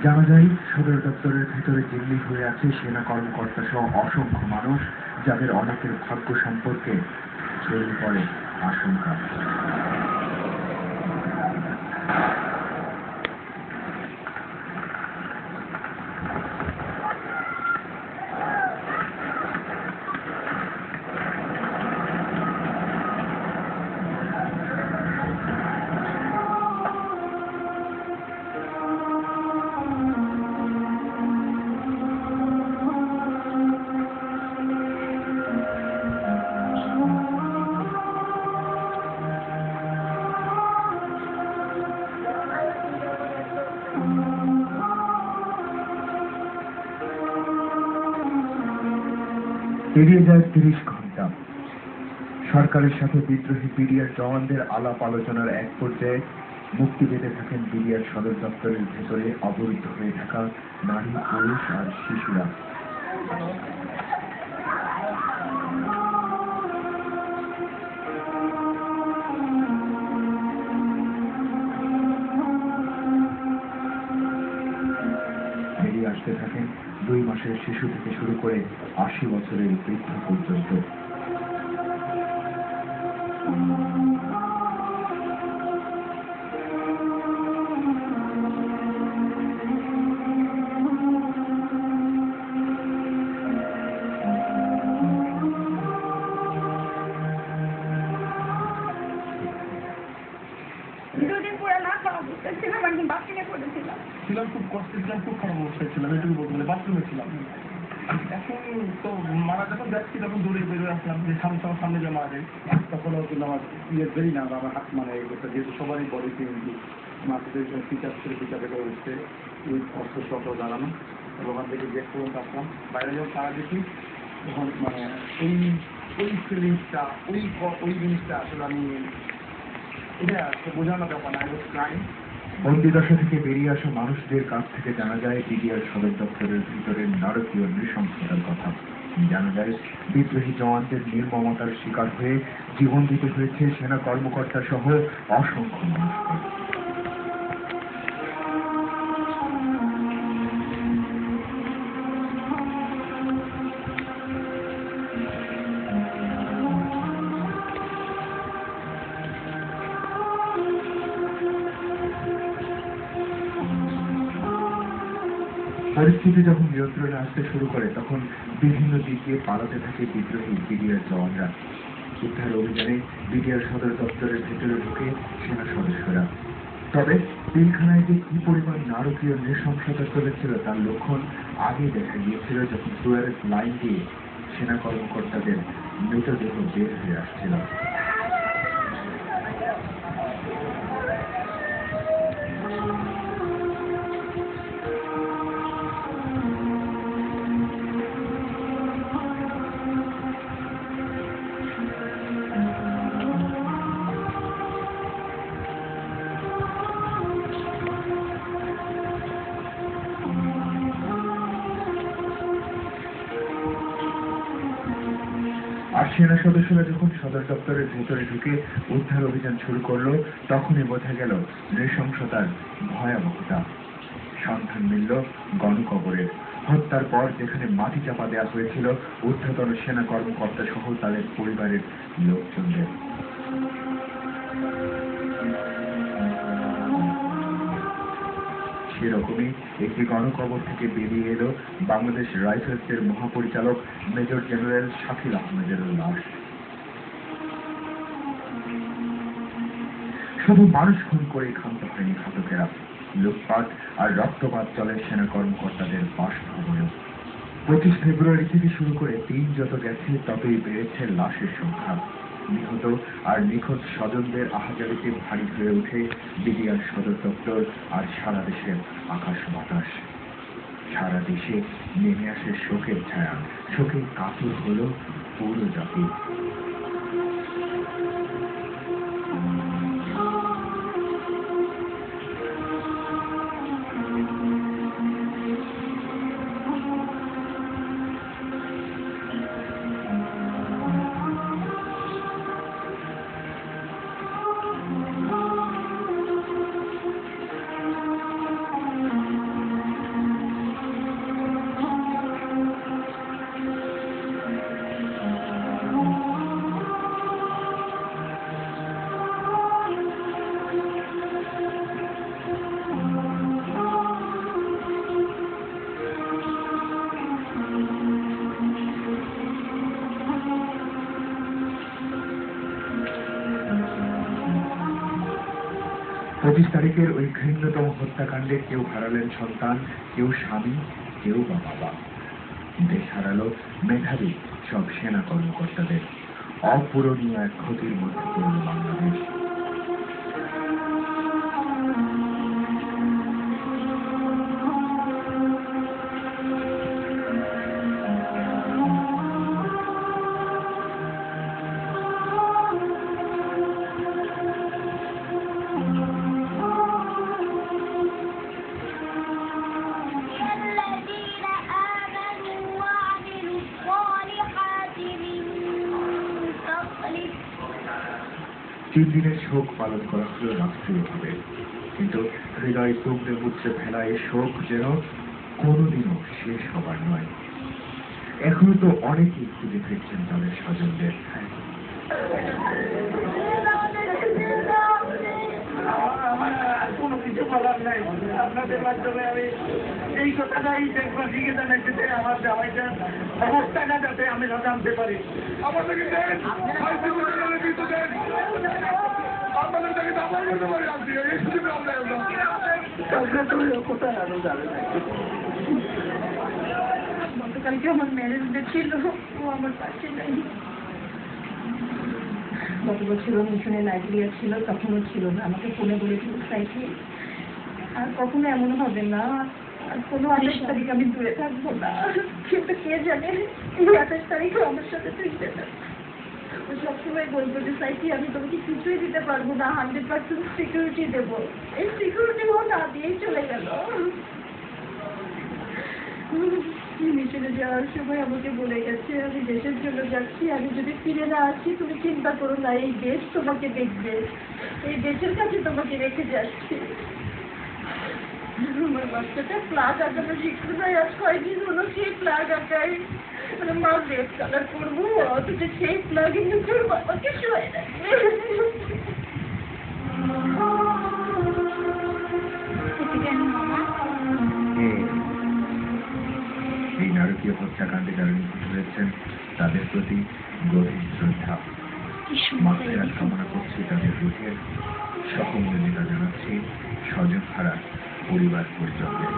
জানা যায় সদর দপ্তরের ভেতরে জিম্মি হয়ে আছে সেনা কর্মকর্তা সহ অসংখ্য মানুষ, যাদের অনেকের ভাগ্য সম্পর্কে ছড়িয়ে পড়ে আশঙ্কা। পেরিয়ে যায় ৩০ ঘন্টা। সরকারের সাথে বিদ্রোহী বিডিআর জওয়ানদের আলাপ আলোচনার এক পর্যায়ে মুক্তি পেতে থাকেন বিডিআর সদর দপ্তরের ভেতরে অবরুদ্ধ হয়ে থাকা নারী, পুরুষ আর শিশুরা। বেরিয়ে আসতে থাকেন ২ মাসের শিশু থেকে শুরু করে ৮০ বছরের বৃদ্ধ পর্যন্ত। ছিলাম খুব কষ্টে ছিলাম, খুব খারাপ অবস্থায় ছিলাম, এটুকু বলতে পারি। বাথরুমে ছিলাম। এখন তো মারা যখন যাচ্ছি তখন দৌড়ে বেরোয় আসলাম যে সামনে যে মারা যায়, তখন কিন্তু আমার বেরি না, আমার হাত মানে যেহেতু সবারই বডিতে কিন্তু মাছের পিকআপ ছিল, পিকআপে করে উঠছে ওই অস্ত্র শব্দ দাঁড়ানো, ওখান থেকে গেট পর্যন্ত আসলাম। বাইরে যখন তারা দেখি তখন মানে ওই ফিলিংসটা, ওই জিনিসটা আসলে আমি এটা বোঝানো ব্যাপার না। বন্দিদশা থেকে বেরিয়ে আসা মানুষদের কাছ থেকে জানা যায় বিডিআর সদর দপ্তরের ভিতরে নারকীয় নৃশংসতার কথা। জানা যায় বিদ্রোহী জওয়ানদের নির্মমতার শিকার হয়ে জীবন দিতে হয়েছে সেনা কর্মকর্তা সহ অসংখ্য মানুষকে। পরিস্থিতি যখন নিয়ন্ত্রণে আসতে শুরু করে তখন বিভিন্ন দিক দিয়ে পালাতে থাকে বিদ্রোহী বিডিআর জওয়ানরা। উদ্ধার অভিযানে বিডিআর সদর দপ্তরের ভেতরে ঢুকে সেনা সদস্যরা। তবে পিলখানায় যে কি পরিমাণ নারকীয় নৃশংসতা চলেছিল তার লক্ষণ আগে দেখা গিয়েছিল যখন সুয়ারেজ লাইন দিয়ে সেনা কর্মকর্তাদের মৃতদেহ বের হয়ে আসছিল। আর সেনা সদস্যরা যখন সদর দপ্তরের ভেতরে ঢুকে উদ্ধার অভিযান শুরু করলো তখনই বোঝা গেল নৃশংসতার ভয়াবহতা। সন্ধান মিলল গণকবরের। হত্যার পর যেখানে মাটি চাপা দেওয়া হয়েছিল ঊর্ধ্বতন সেনা কর্মকর্তা সহ তাদের পরিবারের লোকজনদের। সেরকমই একটি গণকবর থেকে বেরিয়ে এলো বাংলাদেশ রাইফেলসের মহাপরিচালক মেজর জেনারেল শাকিল আহমেদের লাশ। শুধু মানুষ খুন করে ক্ষান্ত হয়নি ঘাতকেরা, লুটপাট আর রক্তপাত চলে সেনা কর্মকর্তাদের বাসভবনে। ২৫ ফেব্রুয়ারি থেকে শুরু করে দিন যত গেছে ততই বেড়েছে লাশের সংখ্যা। নিহত আর নিখোঁজ স্বজনদের আহাজারিতে ভারী হয়ে ওঠে বিডিআর সদর দপ্তর আর সারা দেশের আকাশ বাতাস। সারা দেশে নেমে আসে শোকের ছায়া, শোকে কাতর হলো পুরো জাতি। তারিখের ওই ঘৃণ্যতম হত্যাকাণ্ডে কেউ হারালেন সন্তান, কেউ স্বামী, কেউ বা বাবা। দেশ হারালো মেধাবী সব সেনা কর্মকর্তাদের। অপূরণীয় এক ক্ষতির মধ্যে পড়ল বাংলাদেশ। الذين آمنوا وعملوا الصالحات من فضله 3 দিনের শোক পালন করা হলো রাষ্ট্রীয়ভাবে, কিন্তু হৃদয় তুমড়ে মুচড়ে ফেলা এই শোক যেন কোনোদিনও শেষ হবার নয়। এখনো তো অনেকেই খুঁজে ফিরছেন তাদের স্বজনদের। আমার আর কোনো কিছু বলার নাই। আপনাদের মাধ্যমে আমি এই কথাটাই দেশবাসীকে জানাইতে চাই, আমার জামাইটার অবস্থাটা যাতে আমি জানতে পারি। আমাদেরকে দেন, কোথায় আরো যাবে না। গতকালকে আমার ম্যারেজ ডে ছিল, ও আমার পাশে নাই। গত বছর মিশনে নাইজেরিয়া ছিল, তখনও ছিল না। আমাকে ফোনে বলেছিল সাইকে আর কখনো এমন হবে না, আর কোনো 28 তারিখ আমি দূরে থাকবো না। কিন্তু কে জানে এই 28 তারিখে আমার সাথে থাকবে না। ও সবসময় বলবো যে সাইকি আমি তোমাকে কিছুই দিতে পারবো না, 100% সিকিউরিটি দেবো। এই সিকিউরিটি ও না দিয়েই চলে গেল। মিশনে যাওয়ার সময় আমাকে বলে গেছে, আমি দেশের জন্য যাচ্ছি, আমি যদি ফিরে না আসি তুমি চিন্তা করো না, এই দেশ তোমাকে দেখবে, এই দেশের কাছে তোমাকে রেখে যাচ্ছি। আমার বাচ্চাটা ফ্ল্যাগ আঁকানো শিখতে নাই, আজ কয়েকদিন হলো সেই ফ্ল্যাগ আঁকায়। মানে মা রেড কালার করবো, অথচ সেই ফ্ল্যাগে নিজের বাবাকে শোয় রাখবে। এই নারকীয় হত্যাকাণ্ডে যারা নিখোঁজ হয়েছেন তাদের প্রতি গভীর শ্রদ্ধা। মাফেরাত কামনা করছি তাদের রুহের, সহমর্মিতা জানাচ্ছি স্বজন হারা পরিবার পরিজনদের।